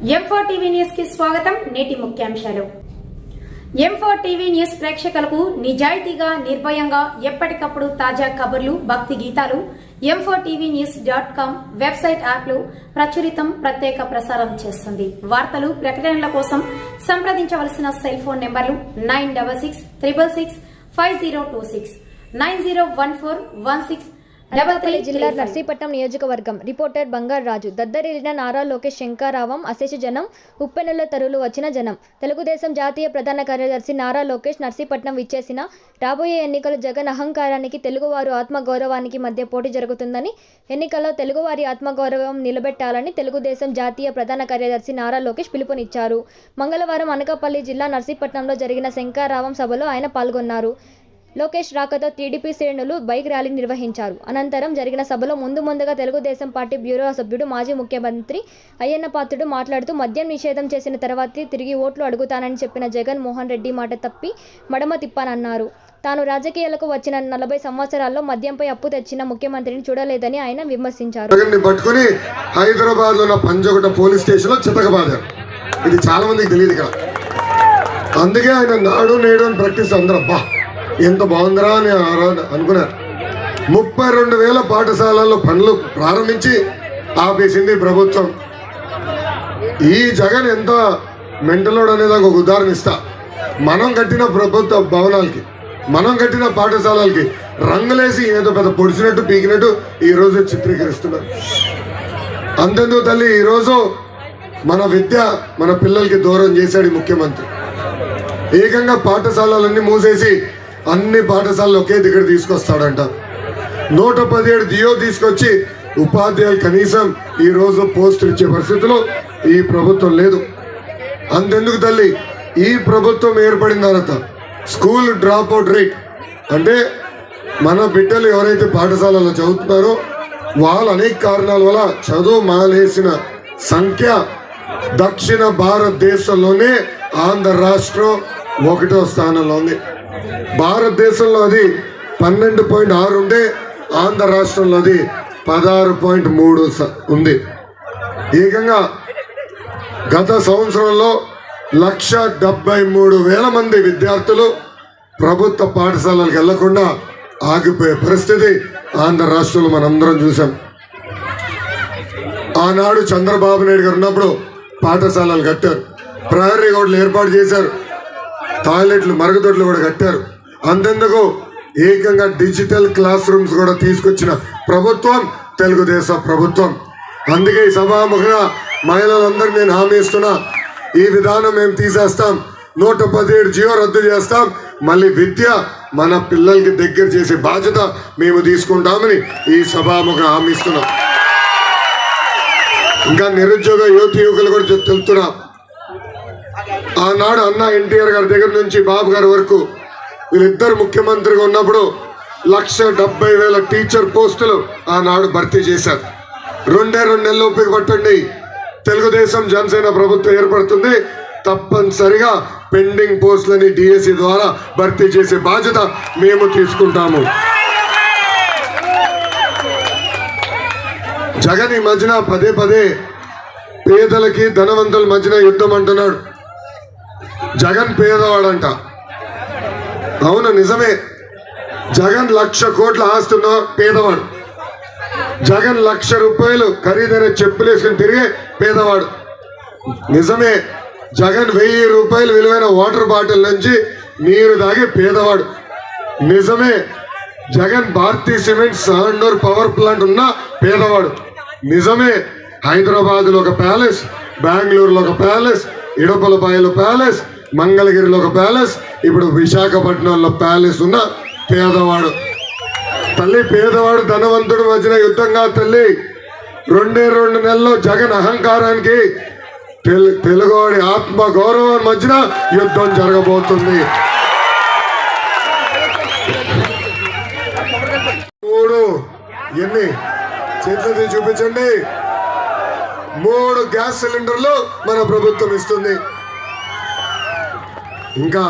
M4 TV news కి స్వాగతం. నేటి ముఖ్యాంశాలు. M4 టీవీ న్యూస్ ప్రేక్షకులకు నిజాయితీగా, నిర్భయంగా ఎప్పటికప్పుడు తాజా కబుర్లు, భక్తి గీతాలు m4tvnews.com వెబ్సైట్ యాప్లు ప్రచురితం, ప్రత్యేక ప్రసారం చేస్తుంది. వార్తలు, ప్రకటనల కోసం సంప్రదించవలసిన సెల్ ఫోన్ నెంబర్లు 9666665026 901416 జిల్లా నర్సీపట్నం నియోజకవర్గం. రిపోర్టర్ బంగారాజు. దద్దరిల్లిన నారా లోకేష్ శంఖారావం, అశేష జనం, ఉప్పెనెల తరులు వచ్చిన జనం. తెలుగుదేశం జాతీయ ప్రధాన కార్యదర్శి నారా లోకేష్ నర్సీపట్నం విచ్చేసిన రాబోయే ఎన్నికలు జగన్ అహంకారానికి, తెలుగువారు ఆత్మగౌరవానికి మధ్య పోటీ జరుగుతుందని, ఎన్నికల్లో తెలుగువారి ఆత్మగౌరవం నిలబెట్టాలని తెలుగుదేశం జాతీయ ప్రధాన కార్యదర్శి నారా లోకేష్ పిలుపునిచ్చారు. మంగళవారం అనకాపల్లి జిల్లా నర్సీపట్నంలో జరిగిన శంఖారావం సభలో ఆయన పాల్గొన్నారు. లోకేష్ రాకతో టీడీపీ శ్రేణులు బైక్ ర్యాలీ నిర్వహించారు. అనంతరం జరిగిన సభలో ముందుగా తెలుగుదేశం పార్టీ బ్యూరో సభ్యుడు, మాజీ ముఖ్యమంత్రి అయ్యన్న పాత్రుడు మాట్లాడుతూ, మద్యం నిషేధం చేసిన తర్వాత తిరిగి ఓట్లు అడుగుతానని చెప్పిన జగన్ మోహన్ రెడ్డి మాట తప్పి మడమ తిప్పానన్నారు. తాను రాజకీయాలకు వచ్చిన 40 సంవత్సరాల్లో మద్యంపై అప్పు తెచ్చిన ముఖ్యమంత్రిని చూడలేదని ఆయన విమర్శించారు. హైదరాబాద్ లో పంజగుట్ట పోలీస్ స్టేషన్ లో చితకబాదారు. ఇది చాలా మందికి తెలియదు ఇక్కడ. అందుకే ఆయన నాడు నేడు అని ప్రాక్టీస్ అందరూ బా ఎంత బాగుందిరా అని అనుకున్నారు. 32,000 పాఠశాలల్లో పనులు ప్రారంభించి ఆపేసింది ప్రభుత్వం. ఈ జగన్ ఎంత మెంటలోడ్ అనేది ఒక ఉదాహరణ ఇస్తా. మనం కట్టిన ప్రభుత్వ భవనాలకి, మనం కట్టిన పాఠశాలలకి రంగులేసి ఏదో పెద్ద పొడిచినట్టు, పీకినట్టు ఈరోజు చిత్రీకరిస్తున్నారు. అంతెందుకు తల్లి, ఈరోజు మన విద్య మన పిల్లలకి దూరం చేశాడు ఈ ముఖ్యమంత్రి. ఏకంగా పాఠశాలలన్నీ మూసేసి అన్ని పాఠశాలలు ఒకే దగ్గర తీసుకొస్తాడంట. 117 జియో తీసుకొచ్చి ఉపాధ్యాయులు కనీసం ఈరోజు పోస్టులు ఇచ్చే పరిస్థితిలో ఈ ప్రభుత్వం లేదు. అంతెందుకు తల్లి, ఈ ప్రభుత్వం ఏర్పడిన తర్వాత స్కూల్ డ్రాప్ అవుట్ రేట్ అంటే మన బిడ్డలు ఎవరైతే పాఠశాలలో చదువుతున్నారో వాళ్ళు అనేక కారణాల వల్ల చదువు మానేసిన సంఖ్య దక్షిణ భారతదేశంలోనే ఆంధ్ర రాష్ట్రం 1వ స్థానంలో ఉంది. భారతదేశంలో అది 12.6 ఉంటే ఆంధ్ర రాష్ట్రంలో అది 16.3 ఉంది. ఏకంగా గత సంవత్సరంలో 173,000 మంది విద్యార్థులు ప్రభుత్వ పాఠశాలలకు వెళ్లకుండా ఆగిపోయే పరిస్థితి ఆంధ్ర రాష్ట్రంలో మనందరం చూసాం. ఆనాడు చంద్రబాబు నాయుడు గారు ఉన్నప్పుడు పాఠశాలలు కట్టారు, ప్రహరీ గోడలు ఏర్పాటు చేశారు, టాయిలెట్లు, మరుగుదొడ్లు కూడా కట్టారు. అంతెందుకు ఏకంగా డిజిటల్ క్లాస్ రూమ్స్ కూడా తీసుకొచ్చిన ప్రభుత్వం తెలుగుదేశం ప్రభుత్వం. అందుకే ఈ సభాముఖంగా మహిళలందరికీ నేను హామీ ఇస్తున్నా, ఈ విధానం మేము తీసేస్తాం. 117 జియో రద్దు చేస్తాం. మళ్ళీ విద్య మన పిల్లలకి దగ్గర చేసే బాధ్యత మేము తీసుకుంటామని ఈ సభాముఖంగా హామీ ఇస్తున్నాం. ఇంకా నిరుద్యోగ యువకులు కూడా తెలుపుతున్నా. ఆనాడు అన్న ఎన్టీఆర్ గారి దగ్గర నుంచి బాబు గారి వరకు వీళ్ళిద్దరు ముఖ్యమంత్రిగా ఉన్నప్పుడు 170,000 టీచర్ పోస్టులు ఆనాడు భర్తీ చేశారు. 2 నెలలు ఓపిక పట్టండి, తెలుగుదేశం జనసేన ప్రభుత్వం ఏర్పడుతుంది. తప్పనిసరిగా పెండింగ్ పోస్టులని డిఎస్సి ద్వారా భర్తీ చేసే బాధ్యత మేము తీసుకుంటాము. జగన్ ఈ మధ్యన పదే పేదలకి ధనవంతుల మధ్యన యుద్ధం అంటున్నాడు. జగన్ పేదవాడంట. అవును, నిజమే. జగన్ 1,00,000 కోట్ల ఆస్తున్న పేదవాడు. జగన్ 1,00,000 రూపాయలు ఖరీదైన చెప్పులు వేసుకుని తిరిగే పేదవాడు. నిజమే. జగన్ 1,000 రూపాయలు విలువైన వాటర్ బాటిల్ నుంచి నీరు తాగే పేదవాడు. నిజమే. Jagan Bharathi cement Sandur power plant ఉన్న పేదవాడు. నిజమే. హైదరాబాద్లో ఒక ప్యాలెస్, బెంగళూరులో ఒక ప్యాలెస్, ఇడపలపాయలో ప్యాలెస్, మంగళగిరిలో ఒక ప్యాలెస్, ఇప్పుడు విశాఖపట్నంలో ప్యాలెస్ ఉన్న పేదవాడు. తల్లి, పేదవాడు ధనవంతుడు మధ్యన యుద్ధంగా తల్లి. 2 నెలల్లో జగన్ అహంకారానికి తెలుగువాడి ఆత్మ గౌరవం మధ్యన యుద్ధం జరగబోతుంది. 3 ఎన్ని చేతులది చూపించండి. 3 గ్యాస్ సిలిండర్లు మన ప్రభుత్వం ఇస్తుంది. ఇంకా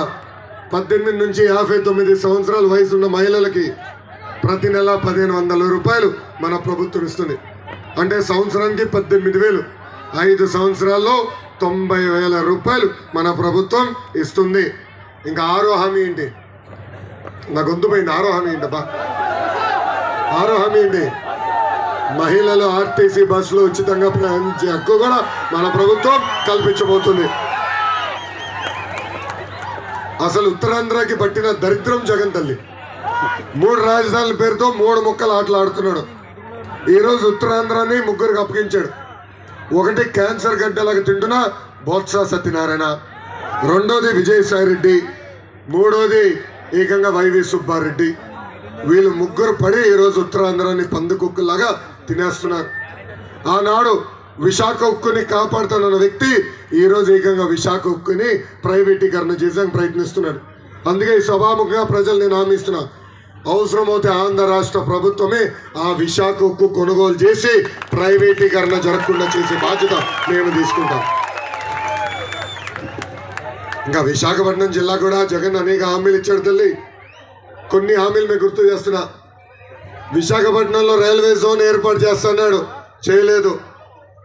18 నుంచి 59 సంవత్సరాల వయసు ఉన్న మహిళలకి ప్రతి నెల 1,500 రూపాయలు మన ప్రభుత్వం ఇస్తుంది. అంటే సంవత్సరానికి 18,000. 5 సంవత్సరాల్లో 90,000 రూపాయలు మన ప్రభుత్వం ఇస్తుంది. ఇంకా 6వ హామీ ఏంటి? నా గొంతు పోయింది. 6వ హామీ ఏంటబ్బా? 6వ హామీ ఏంటి? మహిళలు ఆర్టీసీ బస్సులో ఉచితంగా ప్రయాణించే హక్కు కూడా మన ప్రభుత్వం కల్పించబోతుంది. అసలు ఉత్తరాంధ్రకి పట్టిన దరిద్రం జగన్ తల్లి 3 రాజధానుల పేరుతో 3 ముక్కలు ఆటలు ఆడుతున్నాడు. ఈరోజు ఉత్తరాంధ్రాన్ని 3కి అప్పగించాడు. ఒకటి క్యాన్సర్ గడ్డలాగా తింటున్న బొత్స సత్యనారాయణ, రెండోది విజయసాయిరెడ్డి, మూడోది ఏకంగా వైవి సుబ్బారెడ్డి. వీళ్ళు 3 పడి ఈరోజు ఉత్తరాంధ్రాన్ని పందుకుక్కులాగా తినేస్తున్నారు. ఆనాడు విశాఖ ఉక్కుని కాపాడుతున్న వ్యక్తి ఈరోజు ఏకంగా విశాఖ ఉక్కుని ప్రైవేటీకరణ చేసేందుకు ప్రయత్నిస్తున్నాడు. అందుకే ఈ సభాముఖంగా ప్రజలు నేను హామీ ఇస్తున్నా, అవసరమైతే ఆంధ్ర రాష్ట్ర ప్రభుత్వమే ఆ విశాఖ ఉక్కు కొనుగోలు చేసి ప్రైవేటీకరణ జరగకుండా చేసే బాధ్యత మేము తీసుకుంటాం. ఇంకా విశాఖపట్నం జిల్లా కూడా జగన్ అనేక హామీలు ఇచ్చాడు తల్లి. కొన్ని హామీలు మీకు గుర్తు చేస్తున్నా. విశాఖపట్నంలో రైల్వే జోన్ ఏర్పాటు చేస్తున్నాడు, చేయలేదు.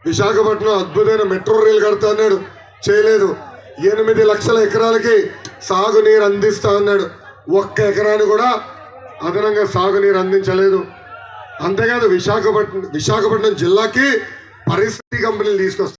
విశాఖపట్నం అద్భుతమైన మెట్రో రైలు కడతా అన్నాడు, చేయలేదు. 8 లక్షల ఎకరాలకి సాగునీరు అందిస్తా అన్నాడు, 1 ఎకరాన్ని కూడా అదనంగా సాగునీరు అందించలేదు. అంతేకాదు విశాఖపట్నం జిల్లాకి పరిస్థితి కంపెనీలు తీసుకొస్తారు.